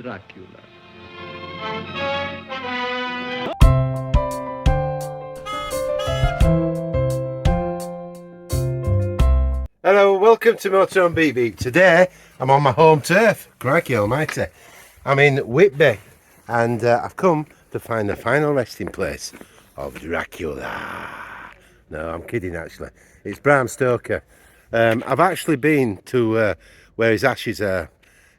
Dracula. Hello, welcome to Motor on BB. Today I'm on my home turf, crikey almighty. I'm in Whitby and I've come to find the final resting place of Dracula. No, I'm kidding actually. It's Bram Stoker. I've actually been to where his ashes are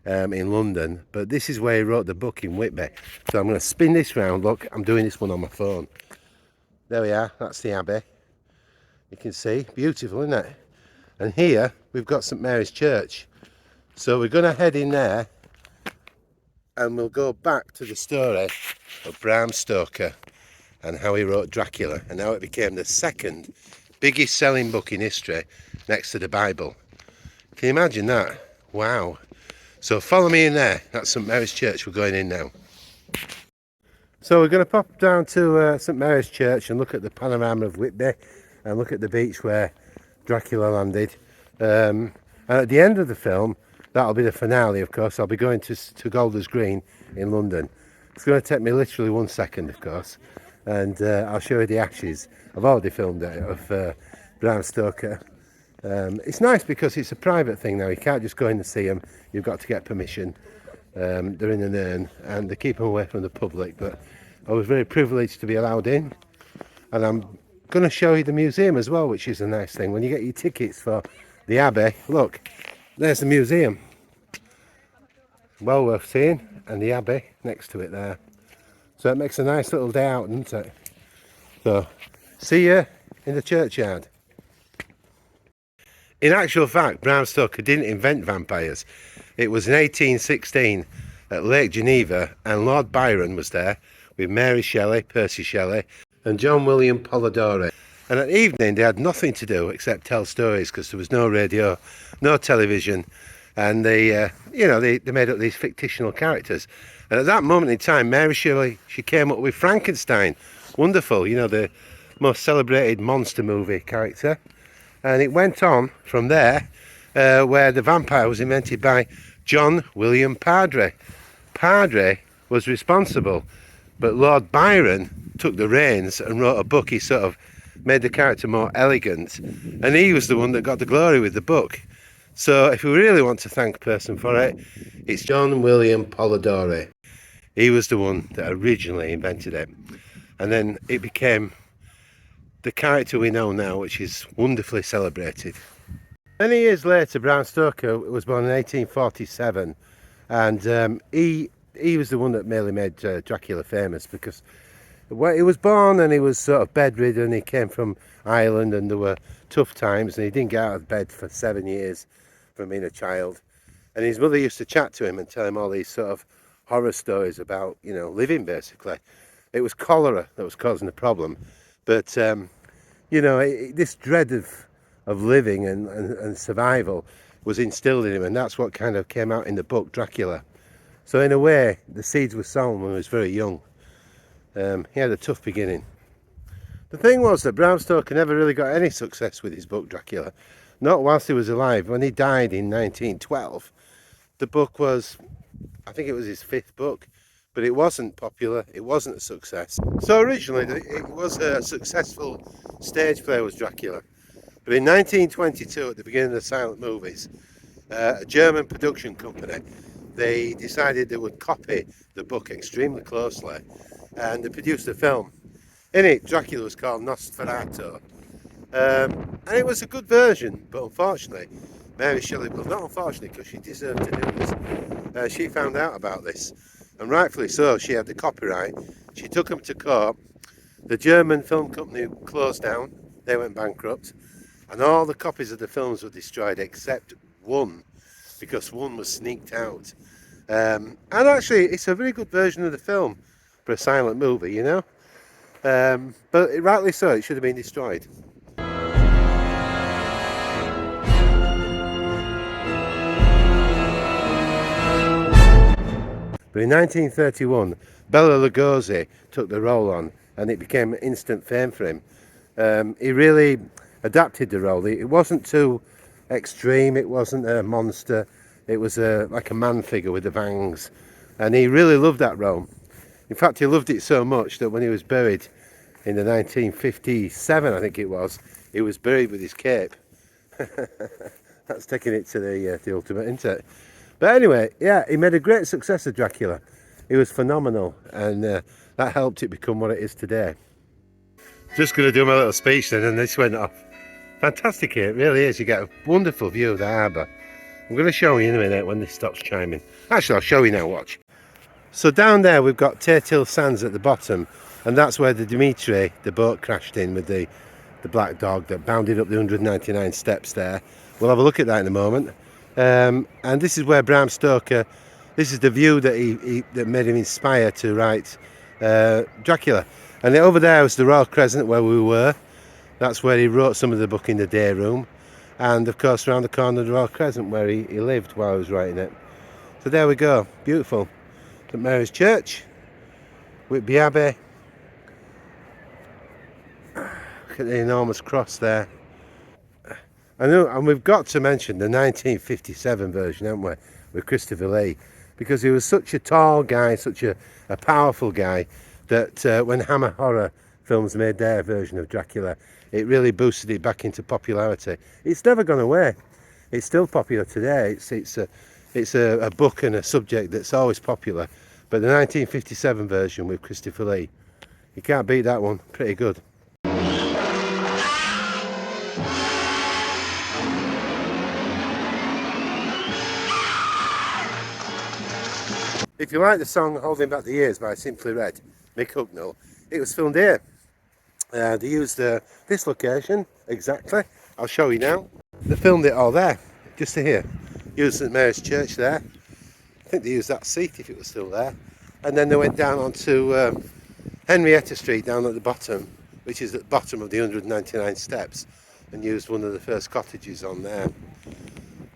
in London, but this is where he wrote the book in Whitby. So I'm going to spin this round. Look, I'm doing this one on my phone. There we are, that's the Abbey. You can see, beautiful isn't it? And here we've got St Mary's Church. So we're going to head in there and we'll go back to the story of Bram Stoker and how he wrote Dracula and how it became the second biggest selling book in history next to the Bible. Can you imagine that? Wow. So follow me in there. That's St Mary's Church. We're going in now. So we're going to pop down to St Mary's Church and look at the panorama of Whitby and look at the beach where Dracula landed, and at the end of the film, that'll be the finale. Of course, I'll be going to Golders Green in London. It's going to take me literally 1 second, of course, and I'll show you the ashes. I've already filmed it of Bram Stoker. It's nice because it's a private thing now. You can't just go in and see them. You've got to get permission. They're in an urn and they keep them away from the public. But I was very privileged to be allowed in, and I'm going to show you the museum as well, which is a nice thing. When you get your tickets for the Abbey, look, there's the museum. Well worth seeing, and the Abbey next to it there. So it makes a nice little day out, doesn't it? So, see you in the churchyard. In actual fact, Bram Stoker didn't invent vampires. It was in 1816 at Lake Geneva, and Lord Byron was there with Mary Shelley, Percy Shelley, and John William Polidori. And at evening they had nothing to do except tell stories because there was no radio, no television, and they made up these fictional characters. And at that moment in time, Mary Shelley, she came up with Frankenstein. Wonderful, the most celebrated monster movie character. And it went on from there, where the vampire was invented by John William Padre. Padre was responsible, but Lord Byron took the reins and wrote a book. He sort of made the character more elegant, and he was the one that got the glory with the book. So if we really want to thank a person for it, it's John William Polidori. He was the one that originally invented it, and then it became the character we know now, which is wonderfully celebrated. Many years later, Bram Stoker was born in 1847, and he was the one that mainly made Dracula famous, because he was born and he was sort of bedridden. He came from Ireland and there were tough times, and he didn't get out of bed for 7 years from being a child. And his mother used to chat to him and tell him all these sort of horror stories about, living basically. It was cholera that was causing the problem. But, this dread of living and survival was instilled in him, and that's what kind of came out in the book Dracula. So in a way, the seeds were sown when he was very young. He had a tough beginning. The thing was that Bram Stoker never really got any success with his book Dracula, not whilst he was alive. When he died in 1912, the book was, I think it was his 5th book, but it wasn't popular, it wasn't a success. So originally it was a successful stage play, was Dracula. But in 1922, at the beginning of the silent movies, a German production company, they decided they would copy the book extremely closely, and they produced a film. In it, Dracula was called Nosferatu, and it was a good version, but unfortunately, Mary Shelley, well, not unfortunately, because she deserved to do this, she found out about this, and rightfully so. She had the copyright. She took them to court. The German film company closed down, they went bankrupt, and all the copies of the films were destroyed except one, because one was sneaked out. And actually, it's a very good version of the film for a silent movie, but rightly so, it should have been destroyed. But in 1931, Bela Lugosi took the role on, and it became instant fame for him. He really adapted the role. It wasn't too extreme, it wasn't a monster, it was like a man figure with the fangs, and he really loved that Rome. In fact, he loved it so much that when he was buried in the 1957, I think it was, he was buried with his cape. That's taking it to the ultimate, isn't it? But anyway, yeah, he made a great success of Dracula. He was phenomenal, and that helped it become what it is today. Just going to do my little speech then, and this went off. Fantastic here, it really is. You get a wonderful view of the harbour. I'm going to show you in a minute when this stops chiming. Actually, I'll show you now, watch. So down there we've got Tetil Sands at the bottom, and that's where the Dimitri, the boat, crashed in with the black dog that bounded up the 199 steps there. We'll have a look at that in a moment. And this is where Bram Stoker, this is the view that that made him inspire to write Dracula. And over there was the Royal Crescent where we were. That's where he wrote some of the book in the day room. And of course around the corner the Royal Crescent where he lived while I was writing it. So there we go, beautiful. St Mary's Church, Whitby Abbey. Look at the enormous cross there. I know, and we've got to mention the 1957 version, haven't we, with Christopher Lee, because he was such a tall guy, such a powerful guy, that when Hammer Horror Films made their version of Dracula, it really boosted it back into popularity. It's never gone away. It's still popular today. It's a book and a subject that's always popular. But the 1957 version with Christopher Lee, you can't beat that one. Pretty good. If you like the song Holding Back the Years by Simply Red, Mick Hucknall, it was filmed here. They used this location, exactly. I'll show you now. They filmed it all there, just to here. Used St Mary's Church there. I think they used that seat if it was still there. And then they went down onto Henrietta Street down at the bottom, which is at the bottom of the 199 steps, and used one of the first cottages on there.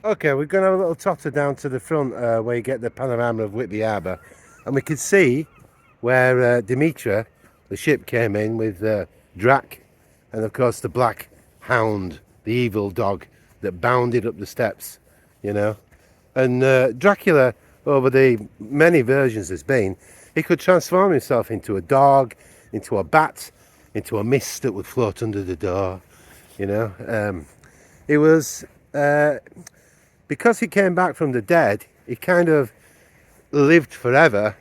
Okay, we're going to have a little totter down to the front where you get the panorama of Whitby Harbour, and we can see where Dimitra, the ship, came in with Drac, and of course the black hound, the evil dog that bounded up the steps, you know. And Dracula, over the many versions there's been, he could transform himself into a dog, into a bat, into a mist that would float under the door, you know. It was... because he came back from the dead, he kind of lived forever,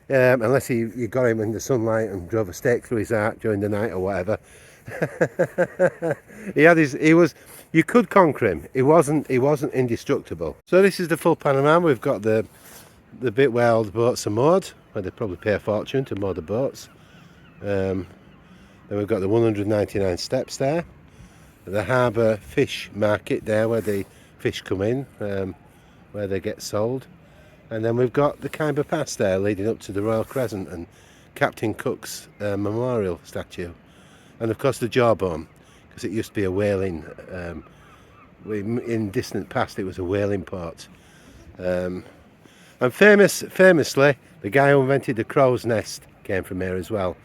unless you got him in the sunlight and drove a stake through his heart during the night or whatever. You could conquer him. He wasn't indestructible. So this is the full panorama. We've got the bit where all the boats are moored, where they probably pay a fortune to moor the boats. Then we've got the 199 steps there, the harbour fish market there where the fish come in, where they get sold, and then we've got the Khyber Pass there leading up to the Royal Crescent and Captain Cook's memorial statue, and of course the Jawbone, because it used to be a whaling, in distant past it was a whaling port, and famously the guy who invented the crow's nest came from here as well.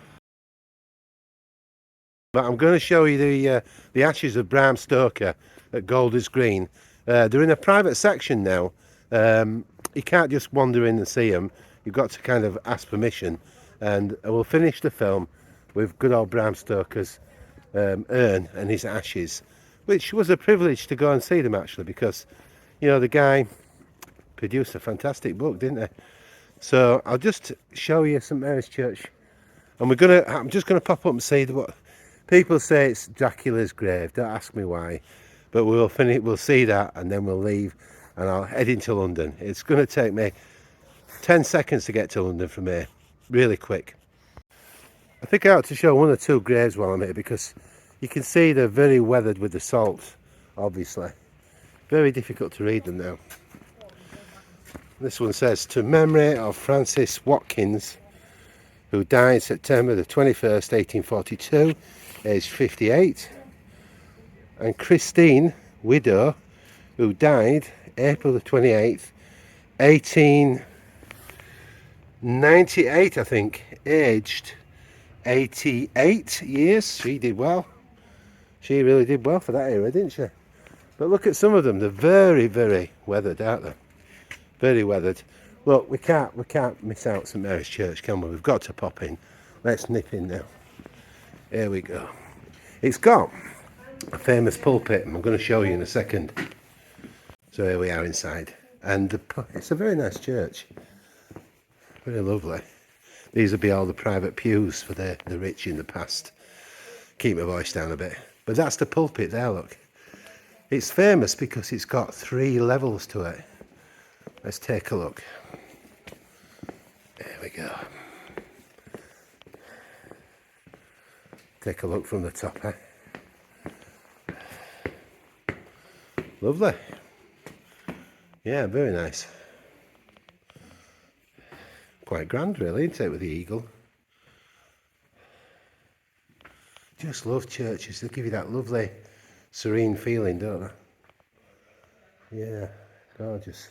But I'm going to show you the ashes of Bram Stoker at Golders Green. They're in a private section now. You can't just wander in and see them. You've got to kind of ask permission. And we'll finish the film with good old Bram Stoker's urn and his ashes, which was a privilege to go and see them actually, because, you know, the guy produced a fantastic book, didn't he? So I'll just show you St Mary's Church, and I'm just gonna pop up and see what people say. It's Dracula's grave. Don't ask me why. But we'll see that, and then we'll leave, and I'll head into London. It's going to take me 10 seconds to get to London from here, really quick. I think I ought to show one or two graves while I'm here, because you can see they're very weathered with the salt, obviously. Very difficult to read them now. This one says, to memory of Francis Watkins, who died September the 21st, 1842, aged 58. And Christine, widow, who died April the 28th, 1898, I think, aged 88 years. She did well. She really did well for that era, didn't she? But look at some of them. They're very, very weathered, aren't they? Very weathered. Look, we can't miss out St Mary's Church, can we? We've got to pop in. Let's nip in now. Here we go. It's got a famous pulpit, and I'm going to show you in a second. So here we are inside, and it's a very nice church. Very lovely. These will be all the private pews for the rich in the past. Keep my voice down a bit. But that's the pulpit there, look. It's famous because it's got 3 levels to it. Let's take a look. There we go. Take a look from the top, eh? Lovely. Yeah, very nice. Quite grand, really, isn't it, with the eagle? Just love churches. They give you that lovely, serene feeling, don't they? Yeah, gorgeous.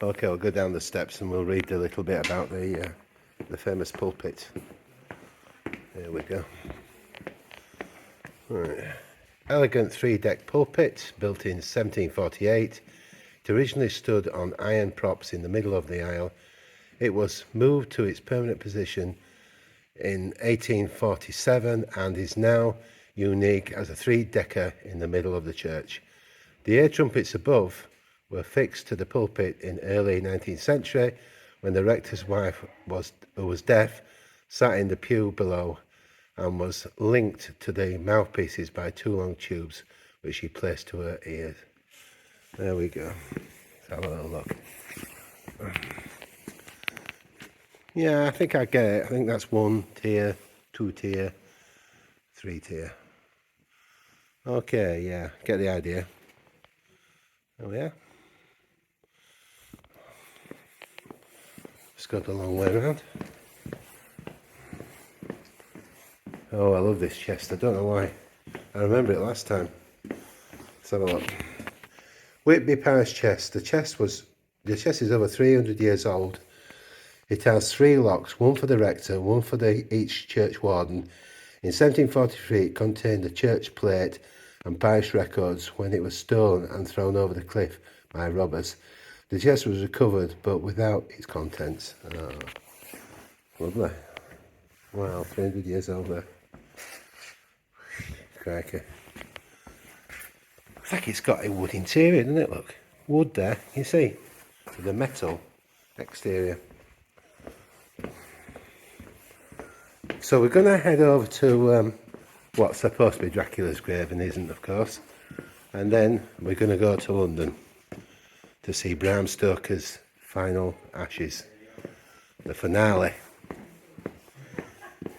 Okay, we'll go down the steps and we'll read a little bit about the famous pulpit. There we go. Right. Elegant 3-deck pulpit, built in 1748. It originally stood on iron props in the middle of the aisle. It was moved to its permanent position in 1847 and is now unique as a 3-decker in the middle of the church. The ear trumpets above were fixed to the pulpit in early 19th century when the rector's wife, who was deaf, sat in the pew below and was linked to the mouthpieces by 2 long tubes which she placed to her ears. There we go. Let's have a little look. Yeah, I think I get it. I think that's 1 tier, 2 tier, 3 tier. Okay, yeah, get the idea. Oh yeah. Just got the long way around. Oh, I love this chest. I don't know why. I remember it last time. Let's have a look. Whitby Parish chest. The chest is over 300 years old. It has 3 locks, one for the rector, one for each church warden. In 1743, it contained a church plate and parish records when it was stolen and thrown over the cliff by robbers. The chest was recovered, but without its contents. Oh, lovely. Wow, 300 years old there. Crikey. Looks like it's got a wood interior, doesn't it, look? Wood there, you see? The metal exterior. So we're going to head over to what's supposed to be Dracula's grave and isn't, of course. And then we're going to go to London to see Bram Stoker's final ashes. The finale.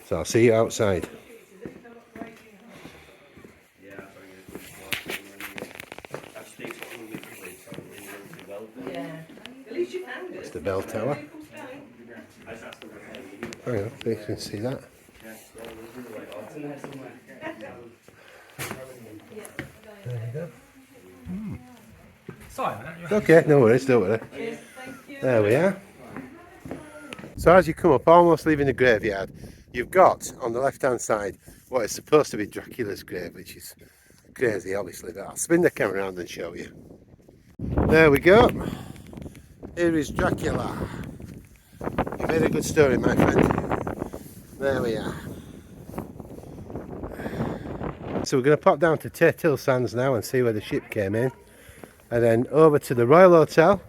So I'll see you outside. It's the bell tower. Hang on, so you can see that. There you go. Okay, no worries, don't worry. There we are. So as you come up, almost leaving the graveyard, you've got on the left hand side what is supposed to be Dracula's grave, which is crazy obviously, but I'll spin the camera around and show you. There we go. Here is Dracula. You made a good story, my friend. There we are. So we're going to pop down to Tate Sands now and see where the ship came in. And then over to the Royal Hotel,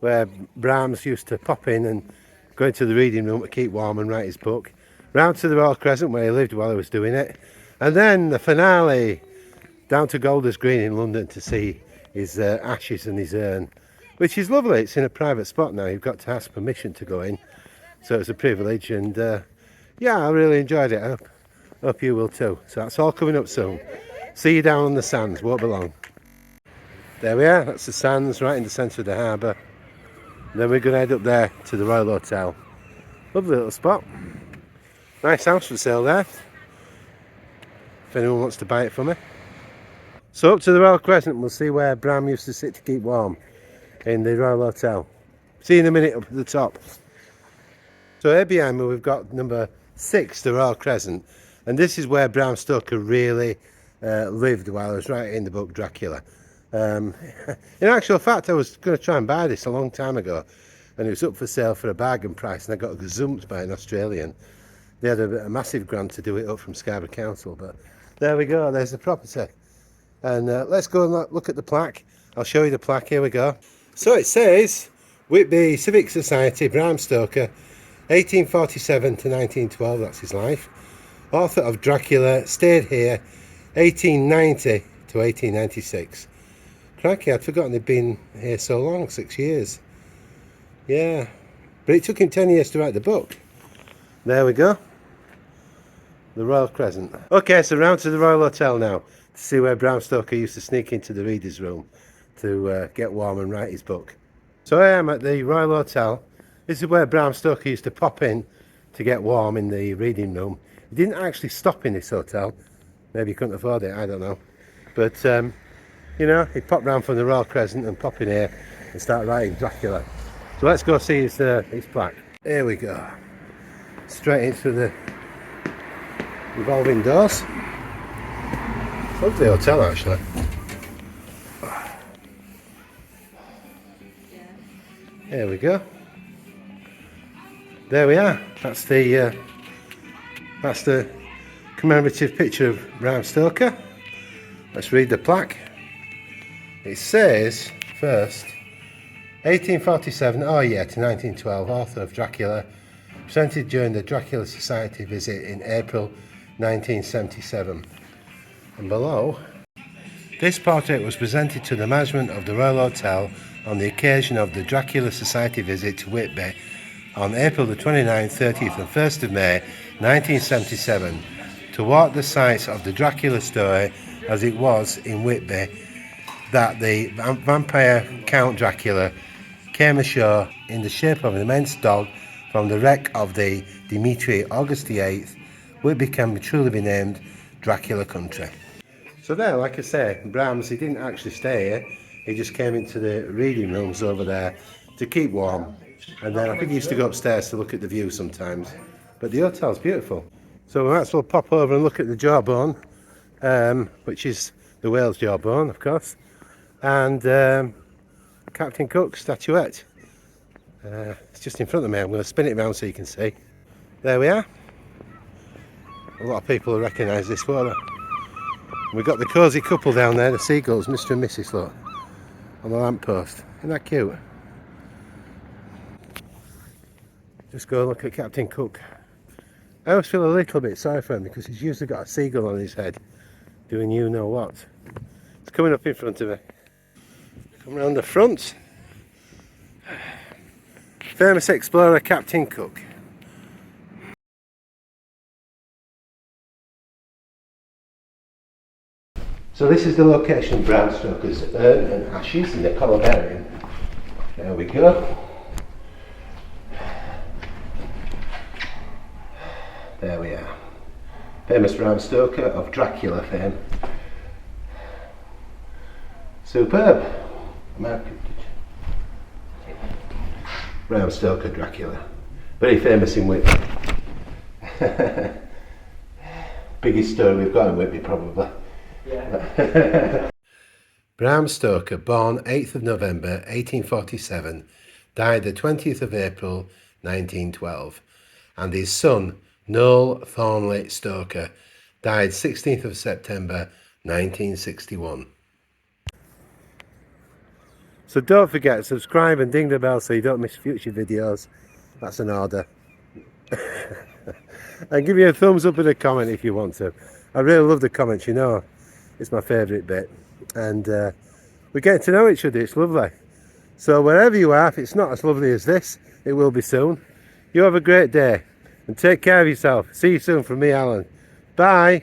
where Brahms used to pop in and go into the reading room to keep warm and write his book. Round to the Royal Crescent, where he lived while he was doing it. And then the finale, down to Golders Green in London to see his ashes and his urn, which is lovely. It's in a private spot now. You've got to ask permission to go in. So it's a privilege, and yeah, I really enjoyed it. I hope you will too. So that's all coming up soon. See you down on the sands, won't be long. There we are, that's the sands right in the centre of the harbour. Then we're going to head up there to the Royal Hotel. Lovely little spot. Nice house for sale there, if anyone wants to buy it from me. So up to the Royal Crescent, we'll see where Bram used to sit to keep warm in the Royal Hotel. See you in a minute up at the top. So here behind me we've got number 6, the Royal Crescent, and this is where Bram Stoker really lived while I was writing the book Dracula. In actual fact, I was going to try and buy this a long time ago, and it was up for sale for a bargain price, and I got gazumped by an Australian. They had a massive grant to do it up from Scarborough Council, but there we go, there's the property. And let's go and look at the plaque. I'll show you the plaque, here we go. So it says, Whitby Civic Society, Bram Stoker, 1847 to 1912, that's his life. Author of Dracula, stayed here 1890 to 1896. Crikey, I'd forgotten he'd been here so long, 6 years. Yeah, but it took him 10 years to write the book. There we go. The Royal Crescent. Okay, so round to the Royal Hotel now to see where Bram Stoker used to sneak into the reader's room to get warm and write his book. So I am at the Royal Hotel. This is where Bram Stoker used to pop in to get warm in the reading room. He didn't actually stop in this hotel. Maybe he couldn't afford it, I don't know. But, you know, he'd pop round from the Royal Crescent and pop in here and start writing Dracula. So let's go see his plaque. Here we go. Straight into the revolving doors. Lovely hotel, actually. There we go. There we are. That's the commemorative picture of Bram Stoker. Let's read the plaque. It says first, 1847, oh yeah, to 1912, author of Dracula, presented during the Dracula Society visit in April 1977. And below, this portrait was presented to the management of the Royal Hotel on the occasion of the Dracula Society visit to Whitby on April the 29th, 30th and 1st of May 1977 to walk the sites of the Dracula story as it was in Whitby, that the vampire Count Dracula came ashore in the shape of an immense dog from the wreck of the Dimitri August the 8th, Whitby can truly be named Dracula country. So there, like I say, Brahms, he didn't actually stay here, he just came into the reading rooms over there to keep warm, and then I think he used to go upstairs to look at the view sometimes. But the hotel's beautiful. So we might as well pop over and look at the jawbone, which is the whale's jawbone, of course, and Captain Cook's statuette. It's just in front of me. I'm going to spin it around so you can see. There we are. A lot of people will recognise this photo. We've got the cosy couple down there, the seagulls, Mr. and Mrs. Look, on the lamppost. Isn't that cute? Just go and look at Captain Cook. I always feel a little bit sorry for him because he's usually got a seagull on his head doing you know what. It's coming up in front of me. Come round the front. Famous explorer Captain Cook. So this is the location of Bram Stoker's urn and ashes in the columbarium. There we go. There we are. Famous Bram Stoker of Dracula fame. Superb. American picture. Bram Stoker Dracula. Very famous in Whitby. Biggest story we've got in Whitby probably. Yeah. Bram Stoker, born 8th of November 1847, died the 20th of April 1912, and his son Noel Thornley Stoker died 16th of September 1961. So don't forget, subscribe and ding the bell so you don't miss future videos. That's an order. And give me a thumbs up and a comment if you want to. I really love the comments, you know. It's my favourite bit. And we're getting to know each other, it's lovely. So wherever you are, if it's not as lovely as this, it will be soon. You have a great day and take care of yourself. See you soon from me, Alan. Bye.